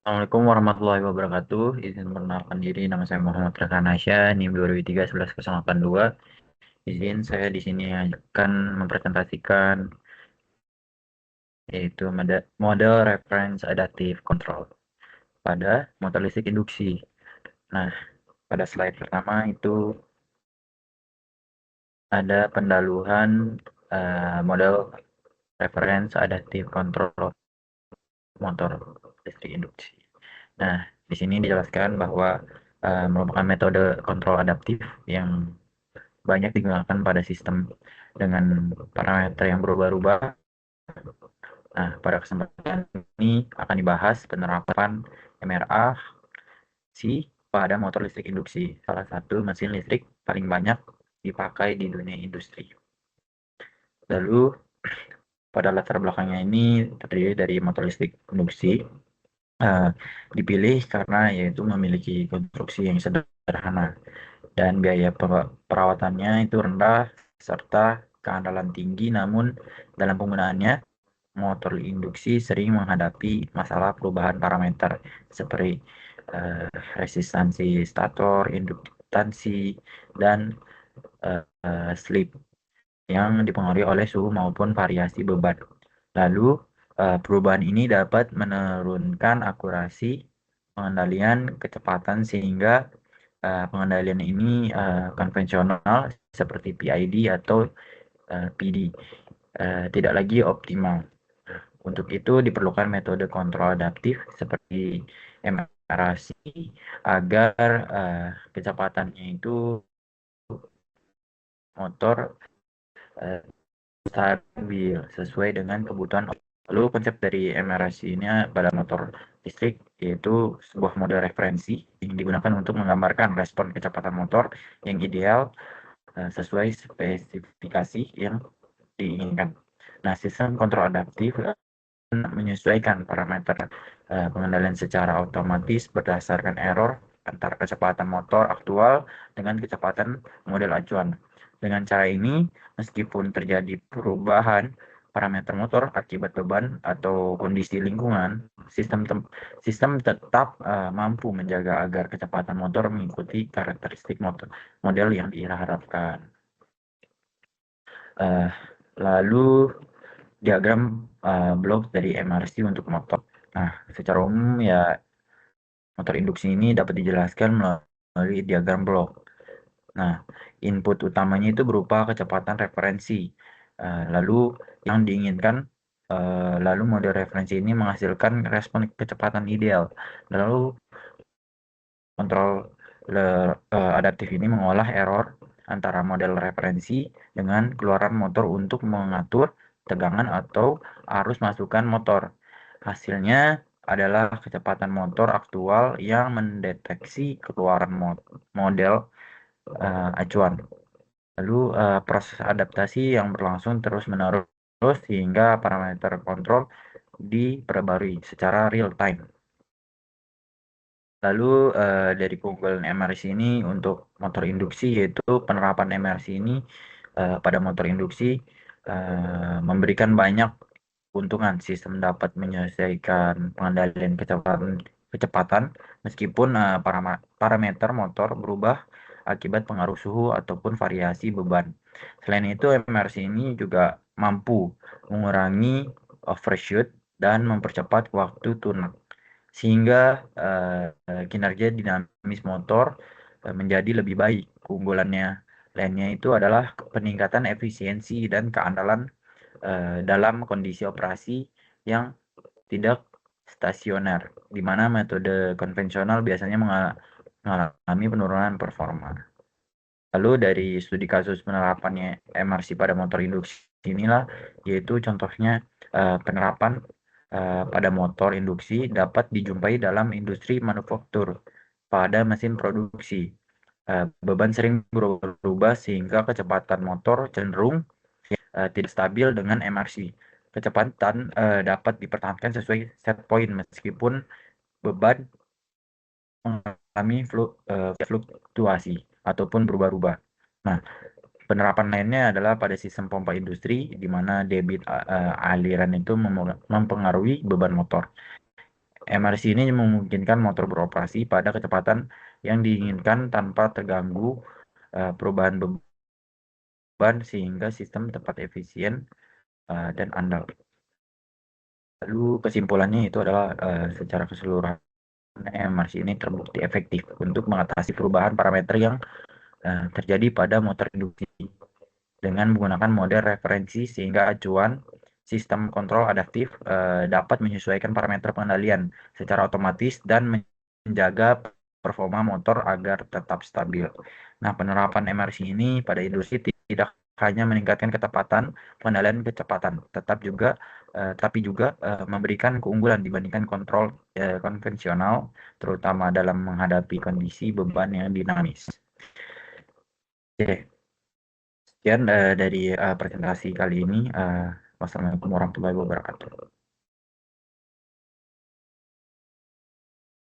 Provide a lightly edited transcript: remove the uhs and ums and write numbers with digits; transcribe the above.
Assalamualaikum warahmatullahi wabarakatuh. Izin perkenalkan diri, nama saya Muhammad Reza Nasya, NIM 2003-11082. Izin saya di sini akan mempresentasikan yaitu model reference adaptive control pada motor listrik induksi. Nah, pada slide pertama itu ada pendahuluan model reference adaptive control motor listrik induksi. Nah, di sini dijelaskan bahwa merupakan metode kontrol adaptif yang banyak digunakan pada sistem dengan parameter yang berubah-ubah. Nah, pada kesempatan ini akan dibahas penerapan MRA pada motor listrik induksi, salah satu mesin listrik paling banyak dipakai di dunia industri. Lalu, pada latar belakangnya ini terdiri dari motor listrik induksi, dipilih karena yaitu memiliki konstruksi yang sederhana dan biaya perawatannya itu rendah serta keandalan tinggi, namun dalam penggunaannya motor induksi sering menghadapi masalah perubahan parameter seperti resistansi stator, induktansi, dan slip yang dipengaruhi oleh suhu maupun variasi beban. Lalu, perubahan ini dapat menurunkan akurasi pengendalian kecepatan sehingga pengendalian ini konvensional seperti PID atau PD tidak lagi optimal. Untuk itu diperlukan metode kontrol adaptif seperti MRAC agar kecepatannya itu motor stabil sesuai dengan kebutuhan. Lalu konsep dari MRAC ini pada motor listrik yaitu sebuah model referensi yang digunakan untuk menggambarkan respon kecepatan motor yang ideal sesuai spesifikasi yang diinginkan. Nah, sistem kontrol adaptif menyesuaikan parameter pengendalian secara otomatis berdasarkan error antara kecepatan motor aktual dengan kecepatan model acuan. Dengan cara ini, meskipun terjadi perubahan parameter motor akibat beban atau kondisi lingkungan, sistem tetap mampu menjaga agar kecepatan motor mengikuti karakteristik model yang diharapkan. Lalu diagram blok dari MRC untuk motor. Nah, secara umum ya motor induksi ini dapat dijelaskan melalui diagram blok. Nah, input utamanya itu berupa kecepatan referensi. Lalu yang diinginkan, lalu model referensi ini menghasilkan respon kecepatan ideal. Lalu kontrol adaptif ini mengolah error antara model referensi dengan keluaran motor untuk mengatur tegangan atau arus masukan motor. Hasilnya adalah kecepatan motor aktual yang mendeteksi keluaran model acuan. Lalu proses adaptasi yang berlangsung terus-menerus sehingga parameter kontrol diperbarui secara real time. Lalu dari keunggulan MRC ini untuk motor induksi yaitu penerapan MRC ini pada motor induksi memberikan banyak keuntungan. Sistem dapat menyelesaikan pengendalian kecepatan meskipun parameter motor berubah akibat pengaruh suhu ataupun variasi beban. Selain itu, MRC ini juga mampu mengurangi overshoot dan mempercepat waktu tune sehingga kinerja dinamis motor menjadi lebih baik. Keunggulannya lainnya itu adalah peningkatan efisiensi dan keandalan dalam kondisi operasi yang tidak stasioner, di mana metode konvensional biasanya mengalami penurunan performa. Lalu dari studi kasus penerapannya MRC pada motor induksi inilah, yaitu contohnya penerapan pada motor induksi dapat dijumpai dalam industri manufaktur pada mesin produksi. Beban sering berubah sehingga kecepatan motor cenderung tidak stabil dengan MRC. Kecepatan dapat dipertahankan sesuai set point meskipun beban mengalami fluktuasi ataupun berubah-ubah. Nah, Penerapan lainnya adalah pada sistem pompa industri, di mana debit aliran itu mempengaruhi beban motor. MRC ini memungkinkan motor beroperasi pada kecepatan yang diinginkan tanpa terganggu perubahan beban sehingga sistem tetap efisien dan andal. Lalu kesimpulannya itu adalah secara keseluruhan MRC ini terbukti efektif untuk mengatasi perubahan parameter yang terjadi pada motor induksi dengan menggunakan model referensi sehingga acuan sistem kontrol adaptif dapat menyesuaikan parameter pengendalian secara otomatis dan menjaga performa motor agar tetap stabil. Nah, penerapan MRC ini pada industri tidak hanya meningkatkan ketepatan pengendalian kecepatan, tapi juga memberikan keunggulan dibandingkan kontrol konvensional, terutama dalam menghadapi kondisi beban yang dinamis. Oke, sekian dari presentasi kali ini. Wassalamualaikum warahmatullahi wabarakatuh.